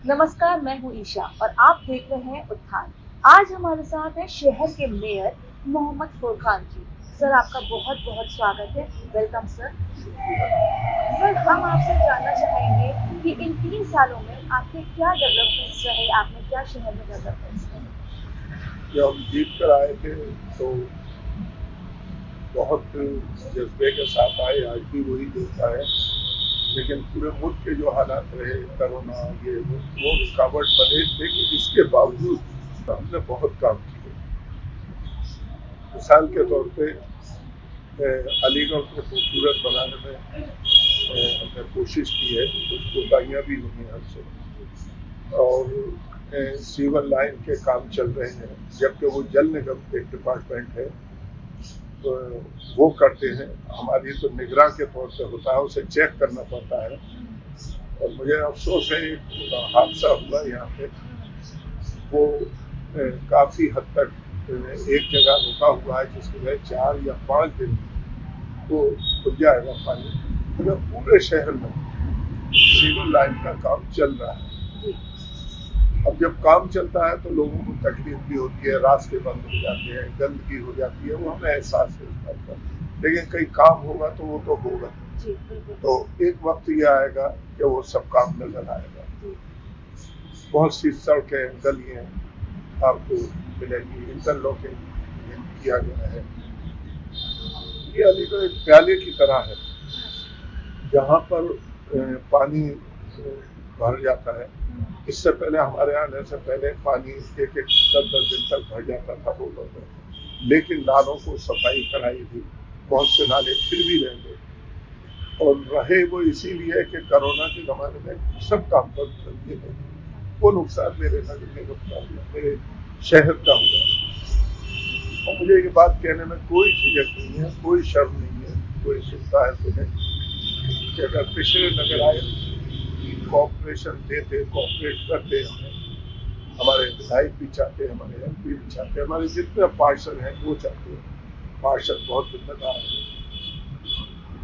नमस्कार, मैं हूँ ईशा और आप देख रहे हैं उत्थान। आज हमारे साथ है शहर के मेयर मोहम्मद फुरकान जी। सर, आपका बहुत बहुत स्वागत है। Welcome sir. सर, हम आपसे जानना चाहेंगे कि इन 3 सालों में आपके क्या डेवलपमेंट्स रहे, आपने क्या शहर में डेवलपमेंट्स करे? जब हम जीत कर आए थे तो बहुत जज्बे के साथ आए, आज भी वही जज्बा है। लेकिन पूरे मुल्क के जो हालात रहे, कोरोना ये वो रुकावट बने, लेकिन इसके बावजूद हमने बहुत काम किए। मिसाल के तौर पे अलीगढ़ को खूबसूरत बनाने में हमने कोशिश की है, कुछ कोताहियाँ भी हुई हैं हमसे। और सीवर लाइन के काम चल रहे हैं, जबकि वो जल निगम के डिपार्टमेंट है, तो वो करते हैं। हमारी तो निगरान के तौर पे होता है, उसे चेक करना पड़ता है। और मुझे अफसोस है, एक हादसा हुआ यहाँ पे, वो काफी हद तक एक जगह रुका हुआ है, जिसकी वजह 4 या 5 दिन तो खुल जाएगा पानी। अगर पूरे शहर में सीवर लाइन का काम चल रहा है, अब जब काम चलता है तो लोगों को तकलीफ भी होती है, रास्ते बंद हो जाते हैं, गंदगी हो जाती है, वो हमें एहसास है इस बात का। लेकिन कहीं काम होगा तो वो तो होगा। तो एक वक्त ये आएगा कि वो सब काम नजर आएगा। बहुत सी सड़कें, गलियां आपको मिलेंगी, इंटरलॉकिंग किया गया है। ये अलीगढ़ एक प्याले की तरह है, जहाँ पर पानी भर जाता है। इससे पहले, हमारे आने से पहले, पानी एक 10-10 दिन तक भर जाता था रोडों में, लेकिन नालों को सफाई कराई थी। बहुत से नाले फिर भी रह गए, और रहे वो इसीलिए कि कोरोना के जमाने में सब काम बंद कर दिए थे। वो नुकसान मेरे नगर निगम का हुआ, मेरे शहर का हुआ। और मुझे ये बात कहने में कोई झिझक नहीं है, कोई शर्म नहीं है, कोई चिंता है तुम्हें कि अगर पिछले नगर आए कॉपरेशन देते, कॉपरेट करते हमें, हमारे विधायक भी चाहते हैं, हमारे एमपी भी चाहते हैं, हमारे जितने पार्षद हैं वो चाहते हैं, पार्षद बहुत जिम्मेदार है,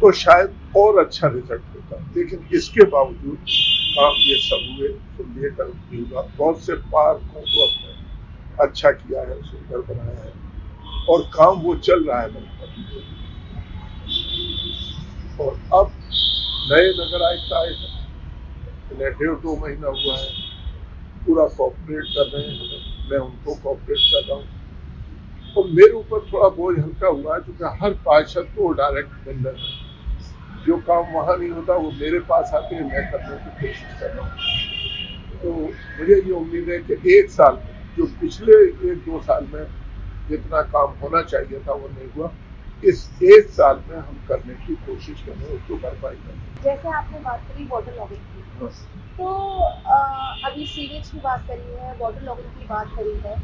तो शायद और अच्छा रिजल्ट होता। लेकिन इसके बावजूद काम ये सब हुए, तो लेकर भी हुआ। बहुत से पार्कों को अपने अच्छा किया है, सुंदर बनाया है, और काम वो चल रहा है बनकर। और अब नए नगर आयुक्त आए हैं, 1.5-2 महीना हुआ है, पूरा कॉपरेट कर रहे हैं, मैं उनको कॉपरेट कर रहा हूँ। और मेरे ऊपर थोड़ा बोझ हल्का हुआ है, क्योंकि हर पार्षद को डायरेक्ट मिल रहा है। जो काम वहां नहीं होता वो मेरे पास आके मैं करने की कोशिश कर रहा हूँ। तो मुझे ये उम्मीद है कि एक साल में, जो पिछले 1-2 साल में जितना काम होना चाहिए था वो नहीं हुआ, इस एक साल में हम करने की कोशिश करें, उसको भरपाई करें। जैसे आपने बात करी वाटर लॉगिंग की, तो अभी सीवेज की बात करी है, वाटर लॉगिंग की बात करी है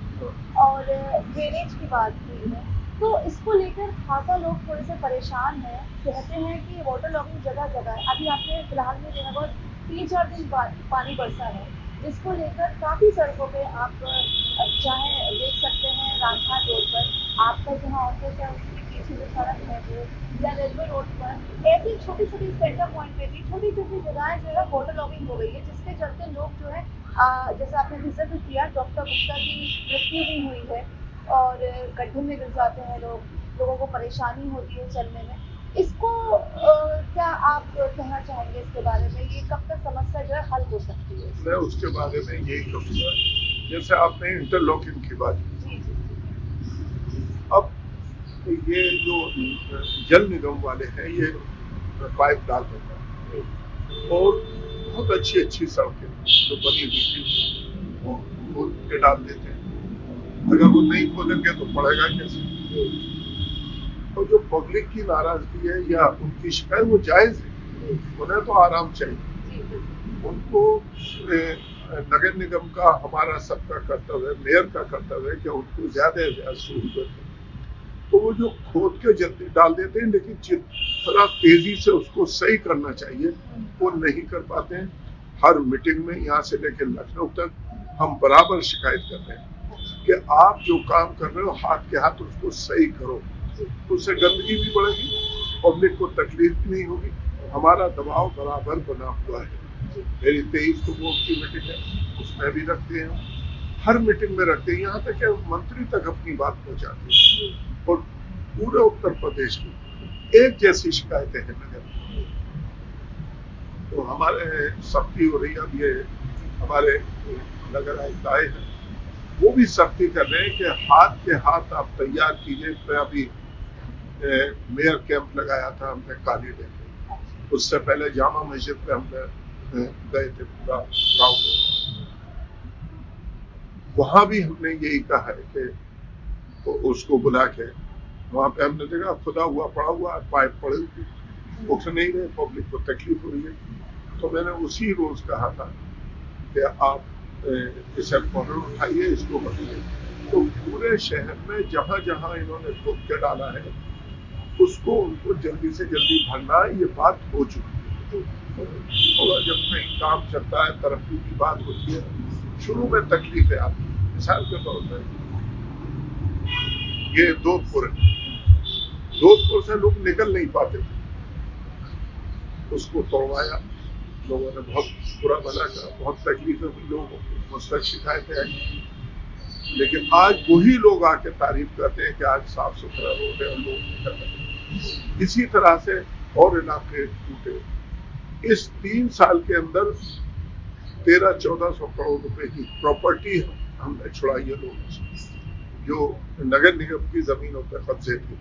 और ड्रेनेज की बात की है, तो इसको लेकर खासा लोग थोड़े से परेशान हैं। कहते हैं कि वाटर लॉगिंग जगह जगह है। अभी आपने फिलहाल में देखा बहुत 3-4 दिन बाद पानी बरसा है, जिसको लेकर काफ़ी सड़कों पे आप चाहे देख सकते हैं रामखान रोड पर, आपका जहाँ ऑफिस है उसके पीछे जो सड़क है वो, या रेलवे रोड पर, ऐसी छोटी छोटी सेंटर पॉइंट पे भी छोटी छोटी जगहें जो है वाटर लॉगिंग हो गई है, जिसके चलते लोग जो है जैसे आपने जिक्र किया, डॉक्टर गुप्ता की मृत्यु भी हुई है और गड्ढे में गिर जाते हैं लोग, लोगों को परेशानी होती है चलने में। इसको क्या आप कहना चाहेंगे इसके बारे में, ये कब तक समस्या जो है हल हो सकती है? मैं उसके बारे में यही कहूँगा, जैसे आपने इंटरलॉकिंग की बात की, अब ये जो जल निगम वाले हैं, ये पाइप डाल देते हैं, और बहुत अच्छी अच्छी सड़कें जो बनी हुई थी वो खोल के डाल देते हैं। अगर वो नहीं खोलेंगे तो पड़ेगा कैसे? तो जो पब्लिक की नाराजगी है या उनकी शिकायत, वो जायज है, उन्हें तो आराम चाहिए। उनको नगर निगम का, हमारा सबका कर्तव्य है, मेयर का कर्तव्य है कि उनको ज्यादा से ज्यादा सहूलियत है। तो वो जो खोद के जल्दी डाल देते हैं, लेकिन जितना तेजी से उसको सही करना चाहिए वो नहीं कर पाते हैं। हर मीटिंग में, यहाँ से लेकर लखनऊ तक, हम बराबर शिकायत कर रहे हैं कि आप जो काम कर रहे हो हाथ के हाथ उसको सही करो। उससे गंदगी भी बढ़ेगी, पब्लिक को तकलीफ भी नहीं होगी, हमारा दबाव बराबर बना हुआ है। मेरी 23 को बोर्ड की मीटिंग है, उसमें भी रखते हैं, हर मीटिंग में रखते हैं, यहाँ तक कि मंत्री तक अपनी बात पहुंचाते हैं। और पूरे उत्तर प्रदेश में एक जैसी शिकायतें हैं नगर। तो हमारे सख्ती हो रही है। अब ये हमारे नगर आयुक्त आए हैं, वो भी सख्ती कर रहे हैं कि हाथ के हाथ आप तैयार कीजिए। मैं अभी मेयर कैंप लगाया था हमने काली डे पे, उससे पहले जामा मस्जिद पे हमने गए थे पूरा गाँव। वहां भी हमने यही कहा है कि तो उसको बुला के वहां पे हमने देखा खुदा हुआ पड़ा हुआ, पाइप पड़े हुए, उठ नहीं रहे, पब्लिक को तकलीफ हो रही है। तो मैंने उसी रोज कहा था कि आप इसे फौरन उठाइए, इसको बदलिए। तो पूरे शहर में जहां जहां इन्होंने खोद के डाला है उसको उनको जल्दी से जल्दी भरना है, ये बात हो चुकी है। और जब कहीं काम चलता है, तरक्की की बात होती है, शुरू में तकलीफें आती है। मिसाल के तौर पर ये जोधपुर से लोग निकल नहीं पाते थे, उसको तोड़वाया, लोगों ने बहुत बुरा भला कहा, बहुत तकलीफें हुई, लोगों को मुझ तक शिकायतें आई। लेकिन आज वही लोग आके तारीफ करते हैं कि आज साफ सुथरा रोड है और लोग निकल रहे। इसी तरह से और इलाके टूटे। इस 3 साल के अंदर 1300-1400 करोड़ रुपए की प्रॉपर्टी हमने छुड़ाई है लोगों से, जो नगर निगम की जमीनों पर कब्जे थे,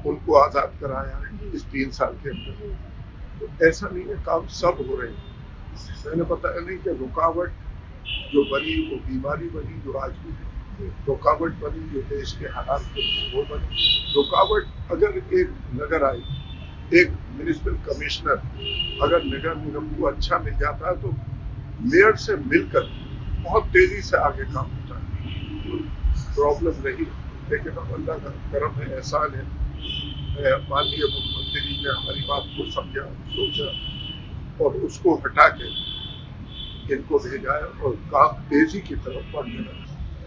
उनको आजाद कराया है इस 3 साल के अंदर। तो ऐसा नहीं है, काम सब हो रहे हैं। मैंने बताया नहीं कि रुकावट जो बनी वो बीमारी बनी, जो आज भी है। रुकावट बनी जो देश के हालात वो बनी। रुकावट अगर एक नगर आई, एक म्युनिसिपल कमिश्नर अगर नगर निगम को अच्छा मिल जाता है तो मेयर से मिलकर बहुत तेजी से आगे काम होता है, प्रॉब्लम नहीं। लेकिन अब अल्लाह का करम है, एहसान है, माननीय मुख्यमंत्री जी ने हमारी बात को समझा, सोचा और उसको हटा के इनको भेजा है और काम तेजी की तरफ बढ़ने लगा।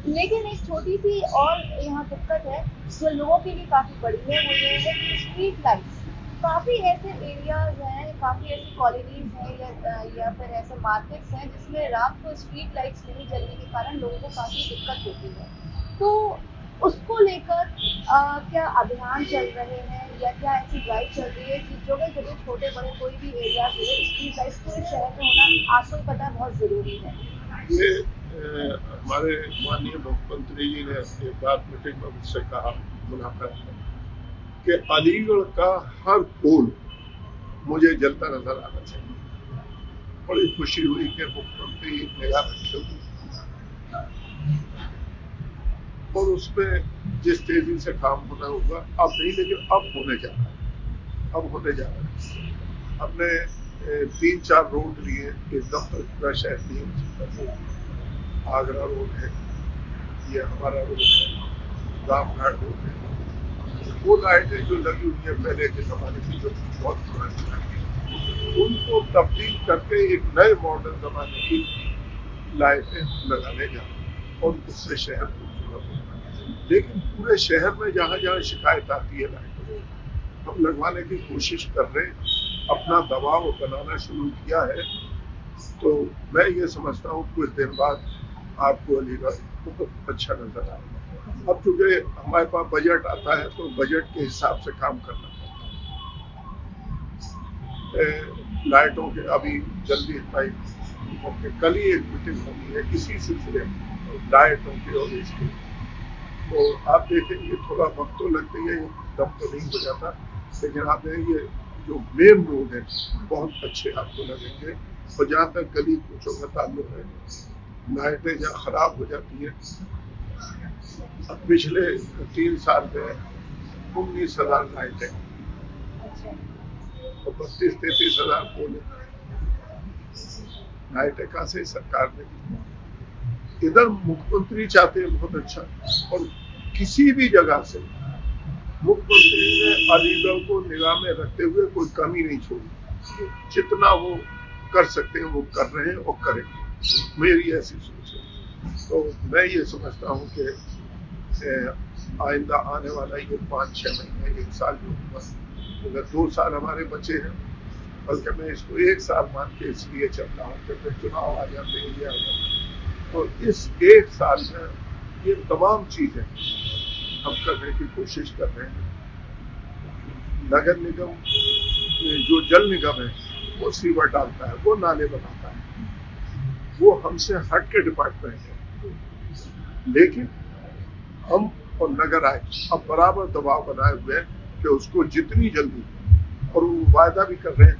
लेकिन एक छोटी सी और यहाँ दिक्कत है जो लोगों के लिए काफी बड़ी है, वो ये है कि स्ट्रीट लाइट्स काफी ऐसे एरियाज हैं, काफी ऐसी कॉलोनीज हैं या फिर ऐसे मार्केट्स हैं जिसमें रात को स्ट्रीट लाइट्स नहीं जलने के कारण लोगों को काफी दिक्कत होती है। तो उसको लेकर क्या अभियान चल रहे हैं या क्या ऐसी ड्राइव चल रही है कि जगह जगह छोटे बड़े कोई भी एरिया जो है स्ट्रीट लाइट्स पूरे शहर में होना आपको ही पता है बहुत जरूरी है। ये हमारे माननीय मुख्यमंत्री जी ने एक बात मीटिंग में मुझसे कहा, मुलाकात में, कि अलीगढ़ का हर पोल मुझे जलता नजर आना चाहिए। बड़ी खुशी हुई कि मुख्यमंत्री निगाह रखे हुए और उसमें जिस तेजी से काम होना होगा, अब नहीं लेकिन अब होने जा रहा है, अब होने जा रहा है। हमने 3-4 रोड लिए, एकदम पूरा शहर नहीं हो सकता। आगरा रोड है, ये हमारा रोड है, रामघाट रोड है, वो लाइटें जो लगी हुई है पहले के जमाने की, जो बहुत पुरानी लाइटें, उनको तब्दील करके एक नए मॉडर्न जमाने की लाइटें लगाने जा रहे हैं और उससे शहर खूबसूरत होगा। लेकिन पूरे शहर में जहां जहां शिकायत आती है लाइटों, हम लगवाने की कोशिश कर रहे हैं, अपना दबाव बनाना शुरू किया है। तो मैं ये समझता हूँ कुछ दिन बाद आपको अलीगढ़ बहुत अच्छा नजर आएगा। अब चूंकि हमारे पास बजट आता है तो बजट के हिसाब से काम करना पड़ता है। लाइटों के अभी जल्दी कल ही एक मीटिंग होनी है इसी सिलसिले में, लाइटों के और इसके। तो आप देखेंगे थोड़ा वक्त तो लगता ही है, दम तो नहीं हो जाता, लेकिन आप देखेंगे जो मेन रोड है बहुत अच्छे आपको लगेंगे। और जहाँ तक गली कूचों का ताल्लुक है, लाइटें जहाँ खराब हो जाती है, पिछले 3 साल में 19,000 लाइटें और 32-33,000 पोल लाइटें कहाँ से सरकार ने दी। इधर मुख्यमंत्री चाहते हैं बहुत अच्छा, और किसी भी जगह से मुख्यमंत्री ने अलीगढ़ को निगाह में रखते हुए कोई कमी नहीं छोड़ी। जितना वो कर सकते हैं वो कर रहे हैं और करेंगे, मेरी ऐसी सोच है। तो मैं ये समझता हूँ कि आइंदा आने वाला ये 5-6 महीने, 1 साल जो हुआ, अगर 2 साल हमारे बचे हैं, बल्कि मैं इसको 1 साल मान के इसलिए चलता हूँ कि फिर चुनाव आ जाते हैं, तो इस 1 साल में ये तमाम चीजें हम करने की कोशिश कर रहे हैं। नगर निगम जो जल निगम है वो सीवर डालता है, वो नाले बनाता है, वो हमसे हट के डिपार्टमेंट है, लेकिन हम और नगर आयुक्त अब बराबर दबाव बनाए हुए हैं कि उसको जितनी जल्दी, और वो वायदा भी कर रहे हैं।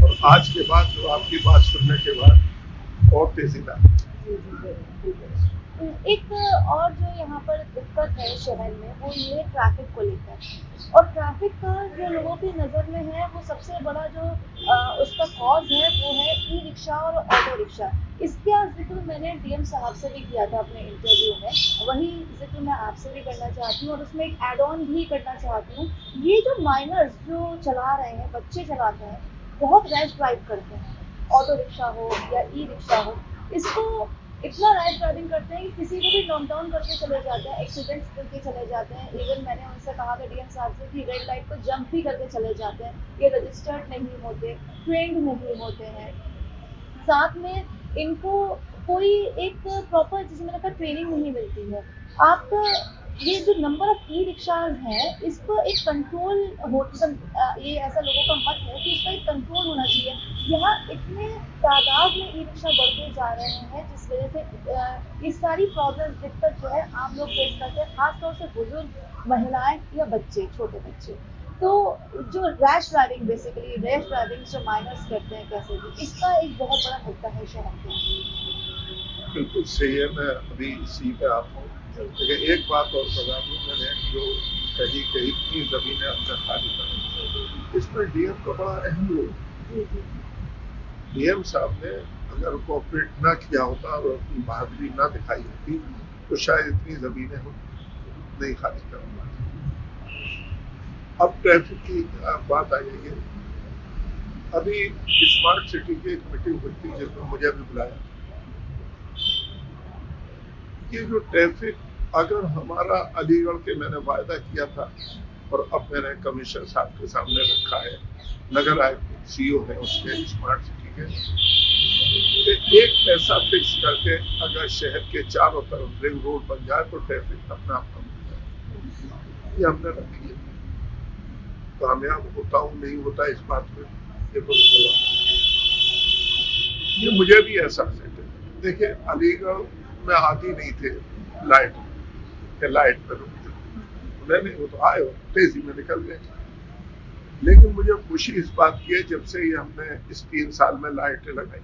और आज के बाद जो आपकी बात सुनने के बाद और तेजी लाए। एक और जो यहाँ पर दिक्कत है शहर में वो ये है ट्रैफिक को लेकर, और ट्रैफिक का जो लोगों की नज़र में है वो सबसे बड़ा जो उसका कॉज है वो है ई रिक्शा और ऑटो रिक्शा। इसका जिक्र मैंने डीएम साहब से भी किया था अपने इंटरव्यू में, वही जिक्र मैं आपसे भी करना चाहती हूँ और उसमें एक एड ऑन भी करना चाहती हूँ। ये जो माइनर्स जो चला रहे हैं, बच्चे चलाते हैं, बहुत रैश ड्राइव करते हैं, ऑटो रिक्शा हो या ई रिक्शा हो, इसको इतना रैश ड्राइविंग करते हैं कि किसी को भी नॉक डाउन करके चले जाते हैं, एक्सीडेंट्स करके चले जाते हैं। इवन मैंने उनसे कहा था डीएम साहब से कि रेड लाइट पर जंप भी करके चले जाते हैं, ये रजिस्टर्ड नहीं होते, ट्रेंड नहीं होते हैं, साथ में इनको कोई एक प्रॉपर, जिसे मैंने कहा, ट्रेनिंग नहीं मिलती है। आपका ये जो नंबर ऑफ ई रिक्शाज हैं, इस पर एक कंट्रोल हो, ये ऐसा लोगों का मत है कि इसका एक कंट्रोल होना चाहिए। यहाँ इतने तादाद में ई रिक्शा बढ़ते जा रहे हैं जिस वजह से ये सारी प्रॉब्लम, दिक्कत जो है आम लोग फेस करते हैं, खासतौर से बुजुर्ग, महिलाएं या बच्चे, छोटे बच्चे। तो जो rash driving, basically rash driving जो माइनर्स करते हैं कैसे भी, इसका एक बहुत बड़ा मुद्दा है शहर के। बिल्कुल सही है, मैं अभी इसी पे आता हूँ। लेकिन एक बात और बता दूँ, मैंने जो कही कि इतनी जमीनें अंदर खाली करें, इसमें डीएम का बड़ा अहम रोल। डीएम साहब ने अगर कोऑपरेट ना किया होता और अपनी बहादुरी ना दिखाई होती तो शायद इतनी जमीनें हम नहीं खाली कर पाते। अब ट्रैफिक की बात आ गई है। अभी स्मार्ट सिटी की एक मीटिंग हुई थी जिसमें मुझे भी बुलाया। ये जो ट्रैफिक, अगर हमारा अलीगढ़ के मैंने वायदा किया था और अब मैंने कमिश्नर साहब के सामने रखा है, नगर आयुक्त सीईओ है उसके स्मार्ट सिटी के, एक पैसा फिक्स करके अगर शहर के चारों तरफ रिंग रोड बन जाए तो ट्रैफिक अपना आप कम हो जाए। ये हमने रखी है। कामयाब होता हूँ नहीं होता इस बात में ये तो ये मुझे भी एहसास है। देखिए, अलीगढ़ में आती नहीं थे लाइट के, लाइट पर रुकते नहीं, वो तो आए और तेजी में निकल गए। लेकिन मुझे खुशी इस बात की है जब से ये हमने इस 3 साल में लाइटें लगाई,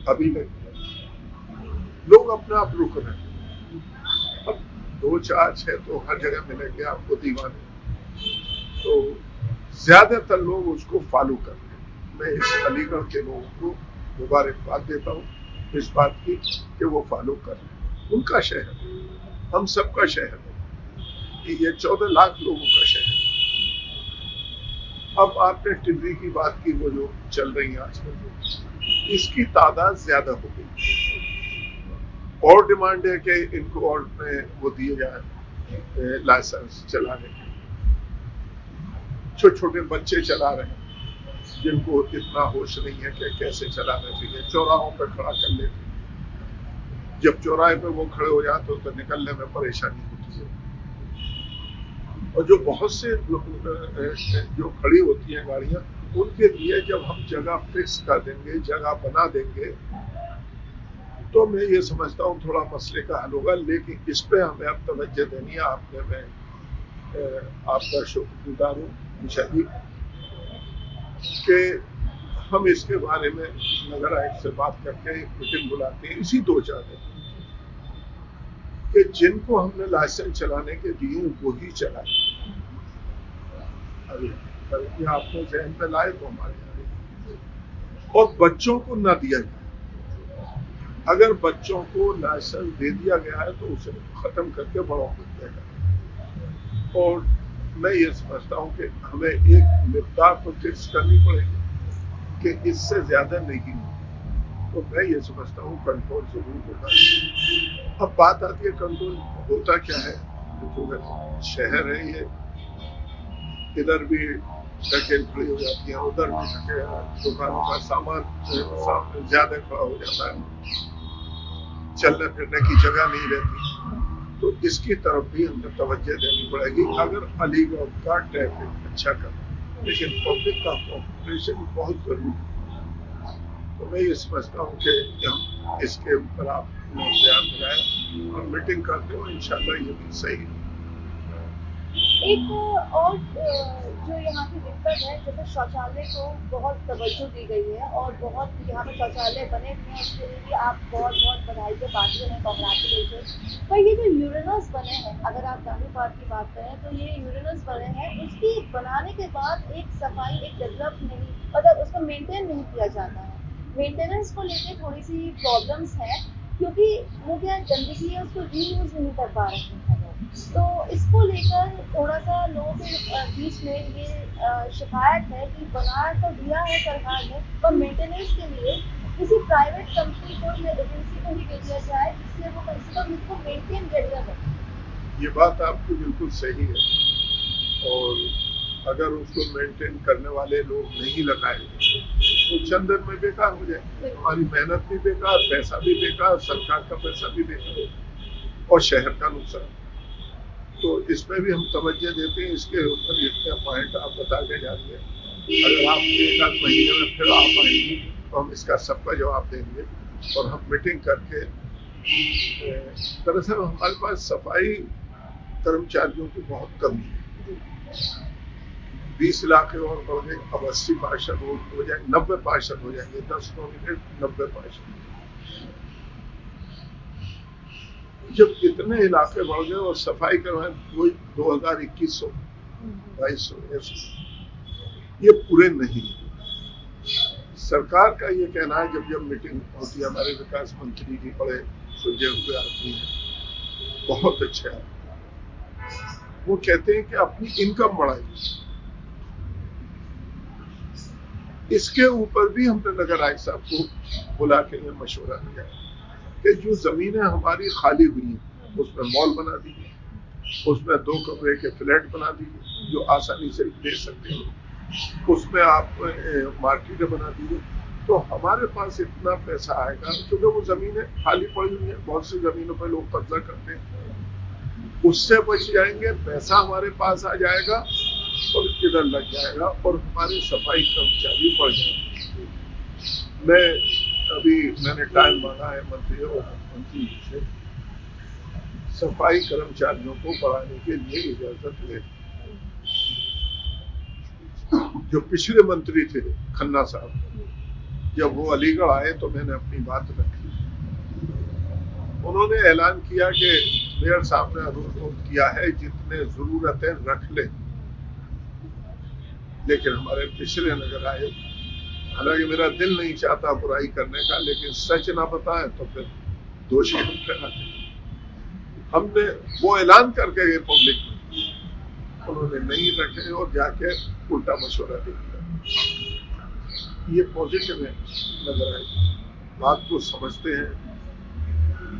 अभी लगी, लोग अपने आप रुक रहे हैं। अब 2, 4, 6 तो हर जगह मिलेंगे आपको दीवाने, तो ज्यादातर लोग उसको फॉलो कर रहे हैं। मैं इस अलीगढ़ के लोगों को मुबारकबाद देता हूँ इस बात की कि वो फॉलो कर रहे हैं। उनका शहर, हम सबका शहर है, ये 14 लाख लोगों का शहर है। अब आपने टिड्डी की बात की, वो जो चल रही है आजकल, इसकी तादाद ज्यादा हो गई और डिमांड है कि इनको और में वो दिए जाए लाइसेंस चलाने के। छोटे छोटे बच्चे चला रहे हैं जिनको इतना होश नहीं है कि कैसे चलाना चाहिए, चौराहों पर खड़ा कर लेते, जब चौराहे पे वो खड़े हो जाते तो निकलने में परेशानी होती है। और जो बहुत से जो खड़ी होती हैं गाड़ियां, उनके लिए जब हम जगह फिक्स कर देंगे, जगह बना देंगे, तो मैं ये समझता हूँ थोड़ा मसले का हल होगा। लेकिन इस पे हमें अब तवज्जो देनी है। आपने, मैं आपका शुक्रगुजार हूँ निशा जी कि हम इसके बारे में नगर आयुक्त से बात करके एक मीटिंग बुलाते हैं इसी 2-4 दिन, कि जिनको हमने लाइसेंस चलाने के दिए वो ही चलाए। अभी आपको जहन में लाए तो हमारे यहाँ, और बच्चों को ना दिया जाए। अगर बच्चों को लाइसेंस दे दिया गया है तो उसे खत्म करके बड़ों को दिया जाए। और मैं ये समझता हूँ कि हमें एक मिकदार तो फिक्स करनी पड़ेगी कि इससे ज्यादा नहीं हो, तो मैं ये समझता हूँ कंट्रोल जरूर होगा। अब बात आती है कंट्रोल होता क्या है, तो शहर है ये, इधर भी ढकेल खड़ी हो जाती है, उधर भी ढके दुकानों का सामान ज्यादा खड़ा हो जाता है, चलने फिरने की जगह नहीं रहती। तो इसकी तरफ भी हमें तवज्जो देनी पड़ेगी अगर अलीगढ़ का ट्रैफिक अच्छा करना, लेकिन पब्लिक का कॉपरेशन बहुत जरूरी है। तो मैं ये समझता हूँ कि हम इसके ऊपर आप ध्यान दिलाएं और मीटिंग करते हो, इंशाल्लाह ये भी सही है। एक और जो यहाँ की दिक्कत है, जैसे शौचालय को बहुत तवज्जो दी गई है और बहुत यहाँ पे शौचालय बने हुए हैं, उसके लिए भी आप बहुत बहुत बधाई के पात्र हैं, कॉन्ग्रेचुलेशन। पर ये जो यूरेनल्स बने हैं, अगर आप गांधी पार्क की बात करें तो ये यूरेनल्स बने हैं, उसकी बनाने के बाद एक सफाई, एक डेवलप नहीं, मतलब उसको मेंटेन नहीं किया जाता है। मेंटेनेंस को लेकर थोड़ी सी प्रॉब्लम्स है, क्योंकि वो क्या गंदगी है, उसको रीयूज नहीं कर पा रहे हैं लोग। तो इसको लेकर थोड़ा सा लोगों के बीच में ये शिकायत है कि बना तो दिया है सरकार ने, पर मेंटेनेंस के लिए किसी प्राइवेट कंपनी को या एजेंसी को ही दे दिया जाए, जिससे वो कम से कम इसको मेंटेन करिए रखें। ये बात आपकी बिल्कुल सही है, और अगर उसको मेंटेन करने वाले लोग नहीं लगाएंगे तो चंद दिन में बेकार हो जाएंगे, हमारी मेहनत भी बेकार, पैसा भी बेकार, सरकार का पैसा भी बेकार और शहर का नुकसान। तो इसमें भी हम तवज्जो देते हैं, इसके ऊपर इतने पॉइंट आप बता के जाइए। अगर आप एक आध महीने में फिर आप आएंगी तो हम इसका सबका जवाब देंगे और हम मीटिंग करके, दरअसल हमारे पास सफाई कर्मचारियों की बहुत कमी है। 20 इलाके और बढ़ गए, अब 80% हो जाएंगे, 90% हो जाएंगे, 10 नॉमिनेट 90%। जब इतने इलाके बढ़ गए और सफाई करवाए कोई 2021 2200 ये पूरे नहीं। सरकार का ये कहना है, जब मीटिंग होती है, हमारे विकास मंत्री जी बड़े सुलझे हुए आदमी हैं, बहुत अच्छे आदमी, वो कहते हैं कि अपनी इनकम बढ़ाइए। इसके ऊपर भी हमने नगर आयुक्त साहब को बुला के मशवरा दिया कि जो जमीनें हमारी खाली हुई हैं उसमें मॉल बना दीजिए, उसमें 2 कमरे के फ्लैट बना दीजिए जो आसानी से ले सकते हैं, उसमें आप मार्केट बना दीजिए। तो हमारे पास इतना पैसा आएगा, क्योंकि वो जमीनें खाली पड़ी हुई हैं, बहुत सी जमीनों पर लोग कब्जा करते हैं, उससे बच जाएंगे, पैसा हमारे पास आ जाएगा और इधर लग जाएगा और हमारे सफाई कर्मचारी बढ़ जाएंगे। मैंने टाइम मांगा है मंत्री और मुख्यमंत्री जी से, सफाई कर्मचारियों को बढ़ाने के लिए इजाजत ले। जो पिछले मंत्री थे खन्ना साहब, जब वो अलीगढ़ आए तो मैंने अपनी बात रखी, उन्होंने ऐलान किया कि मेयर साहब ने अनुरोध किया है जितने जरूरत है रख ले, लेकिन हमारे पिछले नगर आए, हालांकि मेरा दिल नहीं चाहता बुराई करने का, लेकिन सच ना बताएं तो फिर दोषी हम ठहराते। हमने वो ऐलान करके गए पब्लिक में, उन्होंने नहीं रखे और जाके उल्टा मशवरा दे दिया। ये पॉजिटिव है, नजर आए, बात को समझते हैं,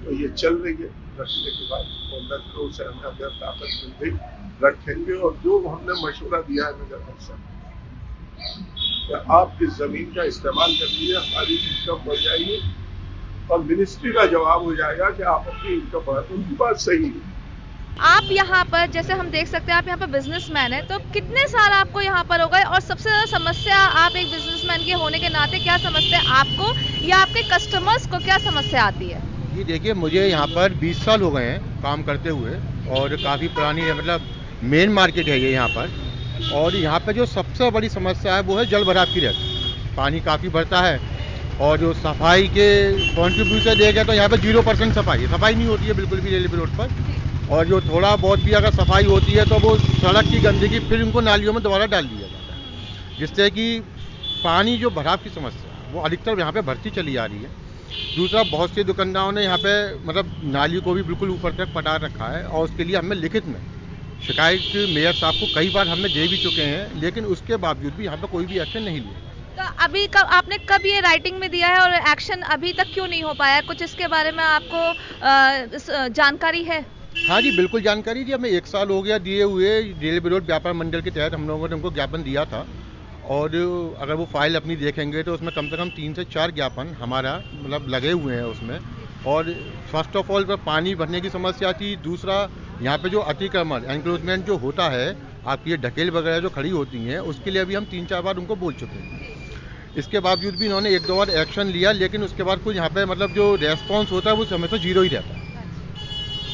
तो ये चल रही है। रखने के बाद नगरों से हमें अगर ताकत मिल गई रखेंगे, और जो हमने मशवरा दिया है नगर परिषद, आप इस जमीन का इस्तेमाल कर लीजिए, हमारी इनकम बढ़ जाएगी और मिनिस्ट्री का जवाब हो जाएगा कि आप अपनी इनकम बढ़ाते। उनकी बात सही है। आप यहाँ पर, जैसे हम देख सकते हैं, आप यहाँ पर बिजनेसमैन है, तो कितने साल आपको यहाँ पर हो गए, और सबसे ज्यादा समस्या आप एक बिजनेसमैन के होने के नाते क्या समझते हैं, आपको या आपके कस्टमर्स को क्या समस्या आती है? जी देखिए, मुझे यहाँ पर 20 साल हो गए हैं काम करते हुए, और काफ़ी पुरानी है, मतलब मेन मार्केट है ये यहाँ पर। और यहाँ पे जो सबसे बड़ी समस्या है वो है जल भराव की रहती। पानी काफ़ी भरता है, और जो सफाई के कॉन्ट्रीब्यूशन देगा तो यहाँ पे 0% सफाई नहीं होती है बिल्कुल भी रेलवे रोड पर। और जो थोड़ा बहुत भी अगर सफाई होती है तो वो सड़क की गंदगी फिर उनको नालियों में दोबारा डाल दिया जाता है, जिससे कि पानी जो भराव की समस्या है वो अधिकतर यहाँ पे बढ़ती चली आ रही है। दूसरा, बहुत से दुकानदारों ने यहाँ पे मतलब नाली को भी बिल्कुल ऊपर तक पटा रखा है, और उसके लिए हमें लिखित में शिकायत मेयर साहब को कई बार हमने दे भी चुके हैं, लेकिन उसके बावजूद भी यहाँ पे कोई भी एक्शन नहीं लिया। तो अभी आपने कब ये राइटिंग में दिया है और एक्शन अभी तक क्यों नहीं हो पाया? कुछ इसके बारे में आपको जानकारी है? हाँ जी, बिल्कुल जानकारी दी। हमें 1 साल हो गया दिए हुए। रेलवे रोड व्यापार मंडल के तहत हम लोगों ने उनको ज्ञापन दिया था, और अगर वो फाइल अपनी देखेंगे तो उसमें कम से कम 3 से 4 ज्ञापन हमारा मतलब लगे हुए हैं उसमें। और फर्स्ट ऑफ ऑल पर पानी भरने की समस्या थी। दूसरा, यहाँ पे जो अतिक्रमण एनक्रोचमेंट जो होता है, आपकी ये ढकेल वगैरह जो खड़ी होती हैं, उसके लिए अभी हम 3-4 बार उनको बोल चुके हैं। इसके बावजूद भी इन्होंने 1-2 बार एक्शन लिया, लेकिन उसके बाद कुछ यहाँ पे मतलब जो रेस्पॉन्स होता है वो हमेशा 0 ही रहता है।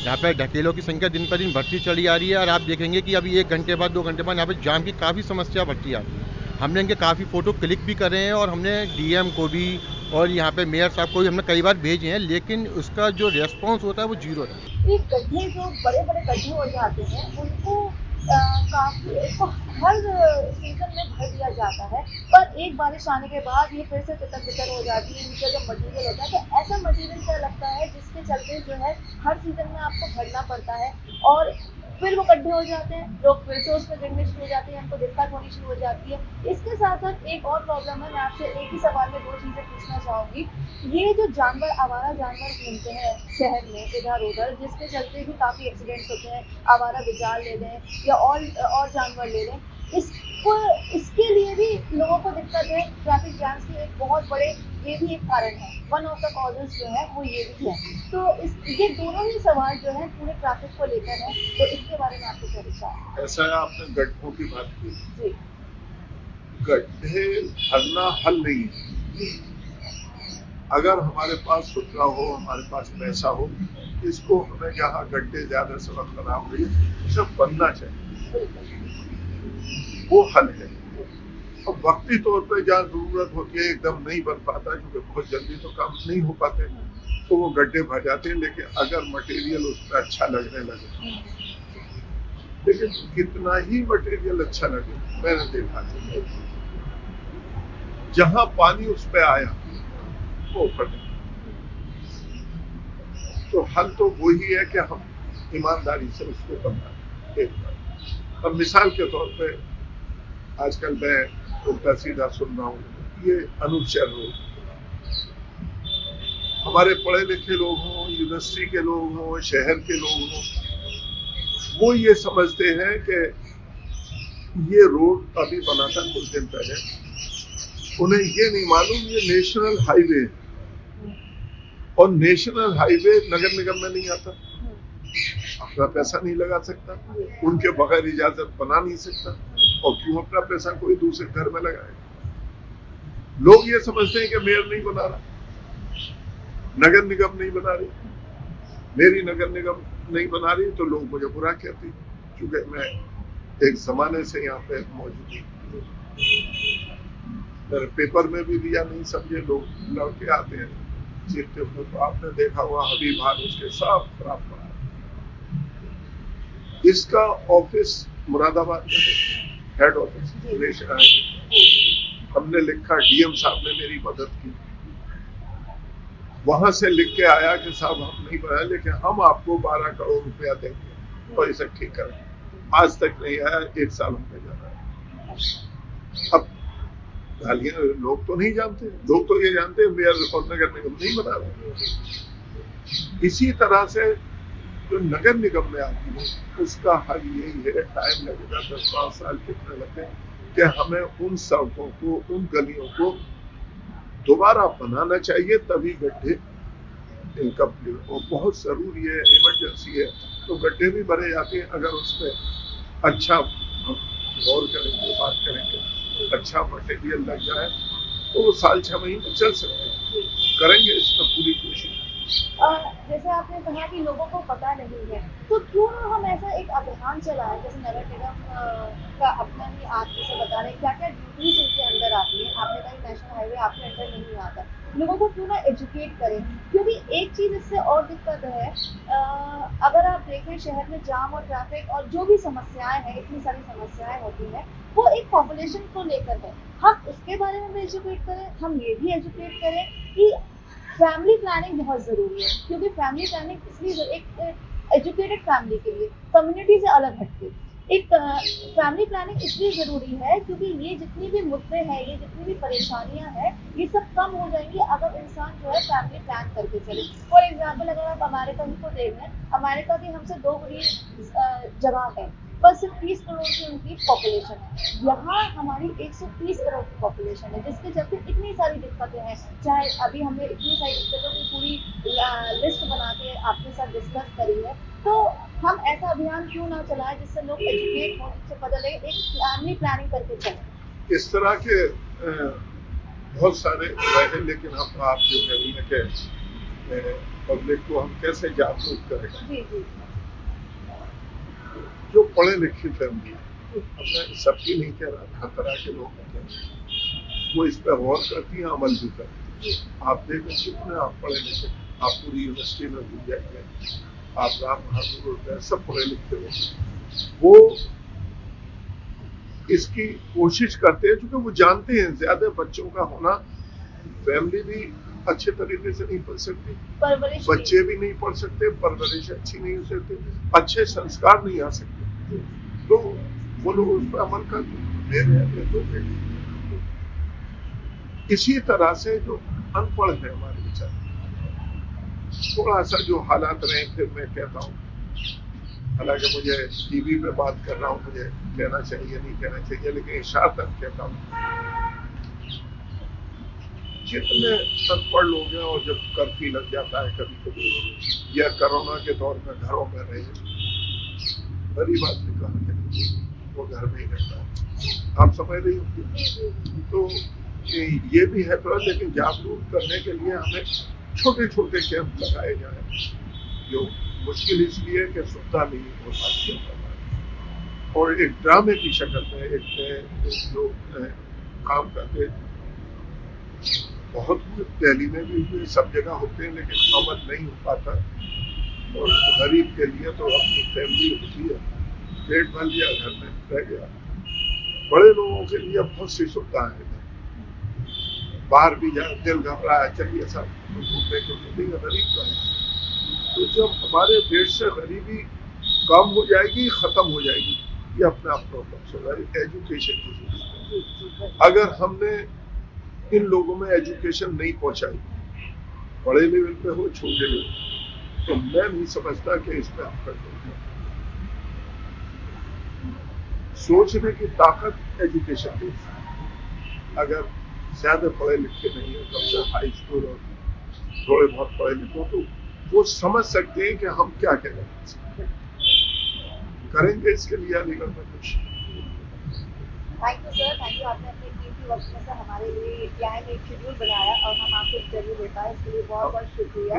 यहाँ पे ढकेलों की संख्या दिन पर दिन बढ़ती चली आ रही है, और आप देखेंगे कि अभी 1 घंटे बाद 2 घंटे बाद यहाँ पे जाम की काफ़ी समस्या बढ़ती आ रही है। हमने इनके काफ़ी फ़ोटो क्लिक भी करे हैं, और हमने डीएम को भी और यहाँ पे मेयर साहब को भी हमने कई बार भेजे हैं, लेकिन उसका जो रेस्पॉन्स होता है वो 0 रहता है। ये गड्ढे जो बड़े-बड़े गड्ढे हो जाते हैं, उनको काफ़ी इसको हर सीज़न में भर दिया जाता है, पर एक बारिश आने के बाद ये फिर से तितर-बितर हो जाती है। नीचे जो मटीरियल होता है, तो ऐसा मटीरियल क्या लगता है जिसके चलते जो है हर सीज़न में आपको भरना पड़ता है, और फिर वो गड्ढे हो जाते हैं, लोग फिर से उसमें गिरने शुरू हो जाते हैं, हमको दिक्कत होनी शुरू हो जाती है। इसके साथ-साथ एक और प्रॉब्लम है, मैं आपसे एक ही सवाल में 2 चीज़ें पूछना चाहूँगी। ये जो जानवर, आवारा जानवर घूमते हैं शहर में इधर-उधर, जिसके चलते भी काफ़ी एक्सीडेंट्स होते हैं, आवारा बिचार ले लें या और जानवर ले लें, इसको इसके लिए भी लोगों को दिक्कत है। ट्रैफिक जैम्स के एक बहुत बड़े ये भी एक कारण है, वन ऑफ द कॉजेज़ जो है वो ये भी है। तो ये दोनों ही सवाल जो है पूरे ट्रैफिक को लेकर है, तो इसके बारे में आपको क्या विचार है? ऐसा है, आपने गड्ढों की बात की। जी। गड्ढे भरना हल नहीं है। अगर हमारे पास सुविधा हो, हमारे पास पैसा हो, इसको हमें जहाँ गड्ढे ज्यादा सड़क खराब हुई सब बनना चाहिए, वो हल है। और वक्ती तौर पे जहाँ जरूरत होती है एकदम नहीं बन पाता, क्योंकि बहुत जल्दी तो काम नहीं हो पाते, तो वो गड्ढे भर जाते हैं। लेकिन अगर मटेरियल उस पर अच्छा लगने लगे, लेकिन कितना ही मटेरियल अच्छा लगे, मैंने देखा है जहां पानी उस पर आया वो फटे। तो हल तो वही है कि हम ईमानदारी से उसको बनाएं। एक बार अब मिसाल के तौर पे आजकल मैं उल्टा सीधा सुन रहा हूँ, ये अनुच्छेद लोग, हमारे पढ़े लिखे लोग हों, यूनिवर्सिटी के लोग हों, शहर के लोग हों, वो ये समझते हैं कि ये रोड अभी बना था कुछ दिन पहले, उन्हें ये नहीं मालूम ये नेशनल हाईवे है, और नेशनल हाईवे नगर निगम में नहीं आता, अपना पैसा नहीं लगा सकता, उनके बगैर इजाजत बना नहीं सकता, और क्यों अपना पैसा कोई दूसरे घर में लगाए। लोग ये समझते हैं कि मेयर नहीं बना रहा, नगर निगम नहीं बना रही, मेरी नगर निगम नहीं बना रही, तो लोग मुझे बुरा कहते हैं, क्योंकि मैं एक जमाने से यहाँ पे मौजूद हूँ। मेरे पेपर में भी दिया, नहीं समझे लोग लड़के आते हैं चीखते हुए, तो आपने देखा हुआ हबीब हाल उसके सब खराब पड़ा है। इसका ऑफिस मुरादाबाद में है, हेड ऑफिस। हमने लिखा, डीएम साहब ने मेरी मदद की, वहां से लिख के आया कि साहब हम नहीं बनाए, लेकिन हम आपको 12 करोड़ रुपया देंगे और इसे ठीक करें। आज तक नहीं आया, 1 साल होने जा रहा है। अब गालियां लोग तो नहीं जानते, लोग तो ये जानते हैं मेयर और नगर निगम नहीं बना रहे। इसी तरह से जो नगर निगम में आती है उसका हल यही है, टाइम लगेगा 10-12 साल कितने लगते हैं, कि हमें उन सड़कों को, उन गलियों को दोबारा बनाना चाहिए, तभी गड्ढे इनकम्प्लीट। और बहुत जरूरी है, इमरजेंसी है, तो गड्ढे भी भरे जाते हैं। अगर उसमें अच्छा गौर करेंगे, बात करेंगे, अच्छा मटेरियल लग जाए, तो वो 6 महीने चल सकते हैं। करेंगे इसमें पूरी कोशिश। जैसे आपने कहा कि लोगों को पता नहीं है, तो क्यों ना हम ऐसा एक अभियान चलाएं, जैसे नगर निगम का अपना ही आप जैसे बता रहे हैं क्या क्या ड्यूटीज उनके अंदर आती है। आपने कहा नेशनल हाईवे आपके अंदर नहीं आता, लोगों को क्यों ना एजुकेट करें, क्योंकि एक चीज इससे और दिक्कत है, अगर आप देखें शहर में जाम और ट्रैफिक और जो भी समस्याएं हैं, इतनी सारी समस्याएं होती हैं, वो एक पॉपुलेशन को लेकर है। हम उसके बारे में भी एजुकेट करें, हम ये भी एजुकेट करें कि फैमिली प्लानिंग बहुत जरूरी है, क्योंकि फैमिली प्लानिंग इसलिए एक एजुकेटेड फैमिली के लिए, कम्युनिटी से अलग हटके, एक फैमिली प्लानिंग इसलिए ज़रूरी है क्योंकि ये जितनी भी मुद्दे हैं, ये जितनी भी परेशानियां हैं, ये सब कम हो जाएंगी अगर इंसान जो है फैमिली प्लान करके चले। फॉर एग्जांपल अगर आप अमेरिका ही को देख लें, अमेरिका की हमसे 2 गुनी जगह है, पर सिर्फ 30 करोड़ की उनकी पॉपुलेशन है। यहाँ हमारी 130 करोड़ की पॉपुलेशन है, जिसके चलते इतनी सारी दिक्कतें हैं। चाहे अभी हमने इतनी सारी दिक्कतों की पूरी लिस्ट बना के आपके साथ डिस्कस करी है, तो हम ऐसा अभियान क्यों ना चलाएं जिससे लोग एजुकेट हों, जिससे पता लगे, एक फैमिली प्लानिंग करके चलें। इस तरह के बहुत सारे रहे, लेकिन हम आप जो कह रही हैं कि पब्लिक को हम कैसे जागरूक करें। जी जी। जो पढ़े लिखे फैमिली है, मैं सबकी नहीं कह रहा, हर तरह के लोग हैं, वो इस पर गौर करती हैं, अमल भी करती हैं। आप देखें कितने आप पढ़े लिखे, आप पूरी यूनिवर्सिटी में घूम जाएंगे, आप राम बहादुर हो, सब पढ़े लिखे हो, वो इसकी कोशिश करते हैं क्योंकि वो जानते हैं ज्यादा बच्चों का होना, फैमिली भी अच्छे तरीके से नहीं पढ़ सकती, बच्चे भी नहीं पढ़ सकते, परवरिश अच्छी नहीं हो सकती, अच्छे संस्कार नहीं आ सकते, तो वो लोग उस पर अमल करते हैं। इसी तरह से जो अनपढ़ है हमारे विचार, थोड़ा सा जो हालात रहे, फिर मैं कहता हूँ, हालांकि मुझे टीवी पे बात कर रहा हूँ, मुझे कहना चाहिए नहीं कहना चाहिए, लेकिन इशारतन कहता हूँ, जितने अनपढ़ लोग हैं और जब कर्फ्यू लग जाता है कभी कभी, या कोरोना के दौर में घरों में रहे, बड़ी बात नहीं कहा, वो घर में ही रहता है, आप समझ रही होंगी। तो ये भी है थोड़ा, लेकिन जागरूक करने के लिए हमें छोटे छोटे कैंप लगाए जाए, जो मुश्किल इसलिए कि सुविधा नहीं हो पाती है, और एक ड्रामे की शक्ल में एक जो काम करते, बहुत दिल्ली में भी हुए, सब जगह होते हैं, लेकिन अमल नहीं हो पाता, और गरीब के लिए तो अपनी फैमिली होती है, पेट भर लिया, घर में रह गया। बड़े लोगों के लिए बहुत सी सुविधाएं हैं, बाहर भी जाए, दिल घबराया, चलिए सब घूमने के लिए, नहीं गरीब का है। तो जब हमारे देश से गरीबी कम हो जाएगी, खत्म हो जाएगी, ये अपने आप प्रॉब्लम होगा। एजुकेशन की जरूरत, अगर हमने इन लोगों में एजुकेशन नहीं पहुंचाई, बड़े लेवल पे हो छोटे लेवल, तो मैं नहीं समझता कि इसमें हम कर देंगे। सोचने की ताकत एजुकेशन की, अगर ज्यादा पढ़े लिखे नहीं है, कम से हाई स्कूल और थोड़े बहुत पढ़े लिखे, तो वो समझ सकते हैं कि हम क्या करेंगे इसके लिए अलीगढ़ में कुछ। Thank you sir, thank you, आपने अपने कीमती वक्त में से हमारे लिए एक शेड्यूल बनाया और हम आपको इंटरव्यू दे पाए, इसके लिए बहुत बहुत शुक्रिया।